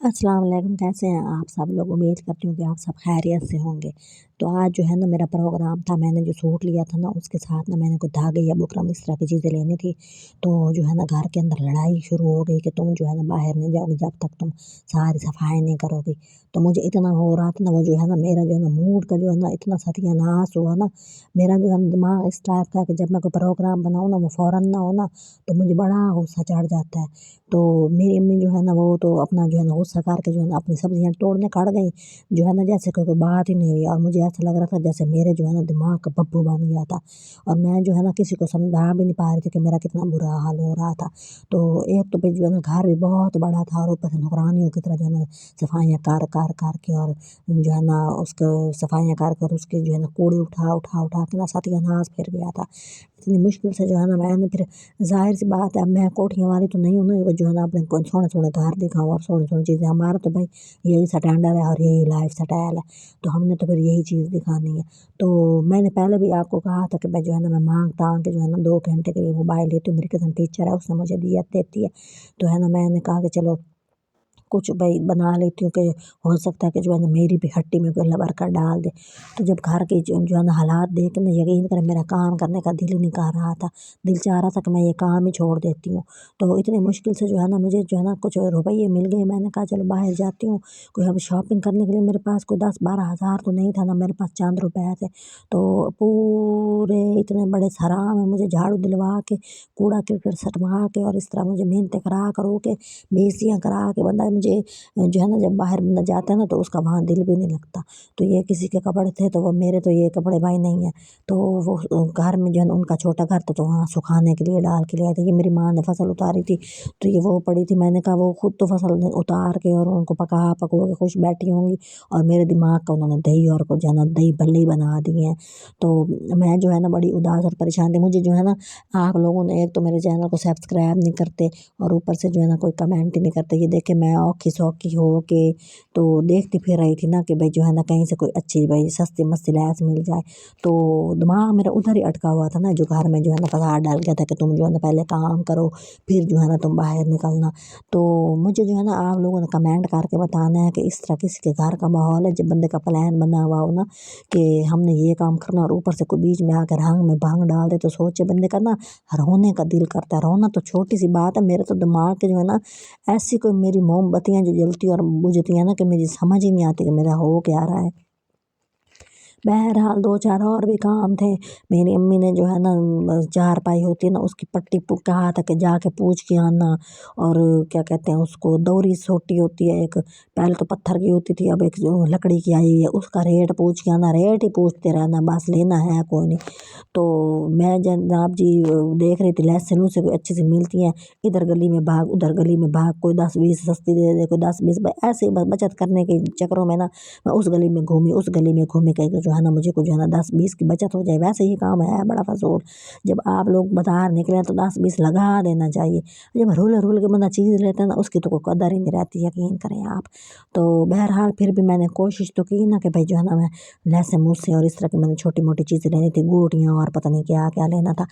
अस्सलाम वालेकुम, कैसे हैं आप सब लोग। उम्मीद करती हूँ कि आप सब खैरियत से होंगे। तो आज जो है ना मेरा प्रोग्राम था, मैंने जो सूट लिया था ना उसके साथ ना मैंने कुछ धागे या बुकरम इस तरह की चीज़ें लेनी थी। तो जो है ना घर के अंदर लड़ाई शुरू हो गई कि तुम जो है ना बाहर नहीं जाओगी जब तक तुम सारी सफाई नहीं करोगी। तो मुझे इतना हो रहा था ना, वो जो है ना मेरा जो है ना मूड का जो है ना इतना सत्यानाश हुआ ना। मेरा जो है ना दिमाग इस टाइप का कि जब मैं कोई प्रोग्राम बनाऊँ ना वो फ़ौरन ना हो ना, तो मुझे बड़ा गुस्सा चढ़ जाता है। तो मेरी अम्मी जो है ना वो तो अपना जो है ना गुस्सा करके जो है ना अपनी सब्जियाँ तोड़ने खड़ गई, जो है ना जैसे कोई बात ही नहीं हुई। और मुझे ऐसा लग रहा था जैसे मेरे जो है ना दिमाग का बब्बू बन गया था। और मैं जो है ना किसी को समझा भी नहीं पा रही थी कि मेरा कितना बुरा हाल हो रहा था। तो एक तो भाई जो है ना घर भी बहुत बड़ा था और ऊपर से नौकरानियों की तरह जो है ना सफाइयाँ कर के और जो है ना उसको सफाइयाँ कर उसके जो है ना कूड़े उठा के ना सत्यानाश फिर गया था। इतनी मुश्किल से जो है ना मैंने फिर, ज़ाहिर सी बात है अब मैं कोठियों वाली तो नहीं हूँ ना वो जो है ना अपने को सोहने घर दिखाऊँ और सोहनी चीज़ें। हमारा तो भाई यही स्टैंडर्ड है और यही लाइफ स्टाइल है। तो हमने तो फिर यही चीज़ दिखानी है। तो मैंने पहले भी आपको कहा था कि मैं जो है ना मैं मांग तांग के जो है ना 2 घंटे के लिए मोबाइल लेती हूँ। मेरी कसम टीचर है, उसने मुझे दिया देती है। तो है ना मैंने कहा कि चलो कुछ भई बना लेती हूँ कि हो सकता है कि जो है ना मेरी भी हट्टी में कोई लबर कर डाल दे। तो जब घर के जो है ना हालात देख के ना यकीन करें मेरा काम करने का दिल ही नहीं कर रहा था। दिल चाह रहा था कि मैं ये काम ही छोड़ देती हूँ। तो इतनी मुश्किल से जो है ना मुझे जो है ना कुछ रुपये मिल गए। मैंने कहा चलो बाहर जाती हूँ, कोई अब शॉपिंग करने के लिए मेरे पास कोई 10-12 हज़ार तो नहीं था ना, मेरे पास चंद रुपए थे। तो पूरे इतने बड़े सराह में मुझे झाड़ू दिलवा के, कूड़ा-करकट सटवा के और इस तरह मुझे मेहनतें करा करो के, बेइज़्तियाँ करा के बंदा मुझे जो है ना जब बाहर बंदा जाता है ना तो उसका वहाँ दिल भी नहीं लगता। तो ये किसी के कपड़े थे तो वो मेरे तो ये कपड़े भाई नहीं है। तो वो घर में जो है ना उनका छोटा घर था तो वहाँ सुखाने के लिए डाल के ले आए थे। ये मेरी माँ ने फसल उतारी थी तो ये वो पड़ी थी। मैंने कहा वो खुद तो फसल उतार के और उनको पकवा के खुश बैठी होंगी और मेरे दिमाग का उन्होंने दही और को जो है ना दही भल्ले ही बना दिए हैं। तो मैं जो है ना बड़ी उदास और परेशान थी। मुझे जो है ना आप लोगों ने एक तो मेरे चैनल को सब्सक्राइब नहीं करते और ऊपर से जो है ना कोई कमेंट ही नहीं करते। ये देखे मैं औखी सौखी हो के तो देखती फिर रही थी ना कि भाई जो है ना कहीं से कोई अच्छी भाई सस्ती मस्ती लैस मिल जाए। तो दिमाग मेरा उधर ही अटका हुआ था ना, जो घर में जो है ना फसाद डाल गया था कि तुम जो है ना पहले काम करो फिर जो है ना तुम बाहर निकलना। तो मुझे जो है ना आप लोगों ने कमेंट करके बताना है कि इस तरह किसी के घर का माहौल है जब बंदे का प्लान बना हुआ हो ना कि हमने ये काम करना और ऊपर से कोई बीच में आकर रंग में भंग डाल दे, तो सोचे बंदे का ना रोने का दिल करता है। रोना तो छोटी सी बात है, मेरे तो दिमाग के जो है ना ऐसी कोई मेरी मोमबत्तियाँ जो जलती और बुझती हैं ना कि मुझे समझ ही नहीं आती कि मेरा हो क्या रहा है। बहरहाल 2-4 और भी काम थे। मेरी अम्मी ने जो है ना चारपाई होती है ना उसकी पट्टी कहा था कि जाके पूछ के आना। और क्या कहते हैं उसको दौरी सोटी होती है एक, पहले तो पत्थर की होती थी अब एक जो लकड़ी की आई है, उसका रेट पूछ के आना। रेट ही पूछते रहना, बस लेना है कोई नहीं। तो मैं जनाब जी देख रही थी लहसुन लूसे कोई अच्छी सी मिलती हैं, इधर गली में भाग उधर गली में भाग, कोई 10-20 सस्ती दे दे, कोई 10-20 ऐसे ही बचत करने के चक्करों में ना मैं उस गली में घूमी उस गली में घूमी कहीं जो है ना मुझे कुछ जो है ना 10-20 की बचत हो जाए। वैसे ही काम है बड़ा फजूल। जब आप लोग बाजार निकले तो 10-20 लगा देना चाहिए। जब रूल के बंदा चीज़ लेता है ना उसकी तो कोई कदर ही नहीं रहती, यकीन करें आप। तो बहरहाल फिर भी मैंने कोशिश तो की ना कि भाई जो है ना मैं लहसुन मूसे और इस तरह की मैंने छोटी मोटी चीज़ें लेनी थी, गोटियाँ और पता नहीं क्या क्या लेना था।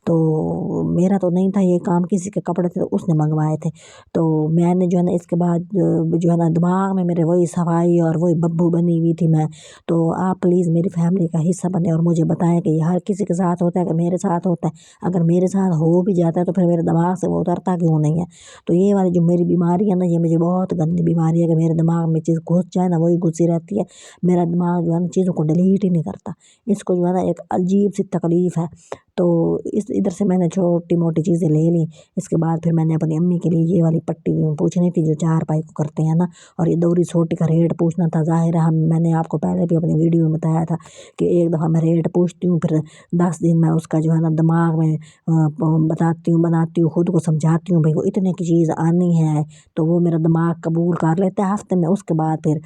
तो मेरा तो नहीं था ये काम, किसी के कपड़े थे तो उसने मंगवाए थे। तो मैंने जो है ना इसके बाद जो है ना दिमाग में मेरे वही सफाई और वही बब्बू बनी हुई थी मैं। तो आप प्लीज़ मेरी फैमिली का हिस्सा बने और मुझे बताएं कि ये हर किसी के साथ होता है कि मेरे साथ होता है। अगर मेरे साथ हो भी जाता है तो फिर मेरे दिमाग से वो उतरता क्यों नहीं है। तो ये वाली जो मेरी बीमारी है ना ये मुझे बहुत गंदी बीमारी है कि मेरे दिमाग में चीज़ घुस जाए ना वही घुसी रहती है। मेरा दिमाग जो है ना चीज़ों को डिलीट ही नहीं करता। इसको जो है ना एक अजीब सी तकलीफ़ है। तो इस इधर से मैंने छोटी मोटी चीज़ें ले ली। इसके बाद फिर मैंने अपनी अम्मी के लिए ये वाली पट्टी पूछनी थी जो चारपाई को करते हैं ना, और ये दौरी सोटी का रेट पूछना था। ज़ाहिर है हम मैंने आपको पहले भी अपनी वीडियो में बताया था कि एक दफ़ा मैं रेट पूछती हूँ फिर 10 दिन मैं उसका जो है ना दिमाग में बताती हूँ बनाती हूँ, खुद को समझाती हूँ भाई वो इतने की चीज़ आनी है। तो वो मेरा दिमाग कबूल कर लेता है हफ्ते में। उसके बाद फिर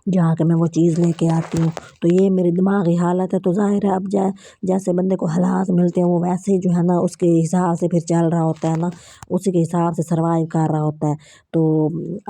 जाके मैं वो चीज़ लेके आती हूँ। तो ये मेरी दिमागी हालत है, तो ज़ाहिर है अब जैसे बंदे को हालात मिलते हैं वो वैसे ही जो है ना उसके हिसाब से फिर चल रहा होता है ना, उसी के हिसाब से सर्वाइव कर रहा होता है। तो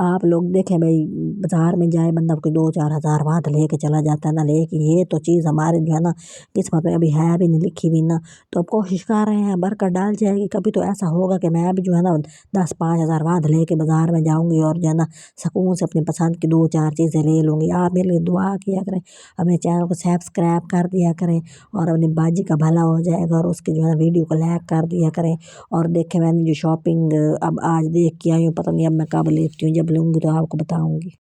आप लोग देखें भाई, बाजार में जाए बंदा कोई 2-4 हज़ार वहाँ तो लेके चला जाता है ना, लेकिन ये तो चीज़ हमारे जो है ना किस्मत में अभी है भी नहीं लिखी भी ना। तो अब कोशिश कर रहे हैं, बरकत डाल जाएगी, कभी तो ऐसा होगा कि मैं भी जो है ना 10-5 हज़ार वहाँ लेके बाजार में जाऊंगी और जो है ना सुकून से अपनी पसंद की 2-4 चीज़ें ले लूँगी। आप मेरे लिए दुआ किया करें, अपने चैनल को सब्सक्राइब कर दिया करें और अपनी बाजी का भला हो जाएगा, और उसके जो है वीडियो को लाइक कर दिया करें। और देखें मैंने जो शॉपिंग अब आज देख के आई हूँ, पता नहीं अब मैं कब लेती हूँ, जब लूँगी तो आपको बताऊँगी।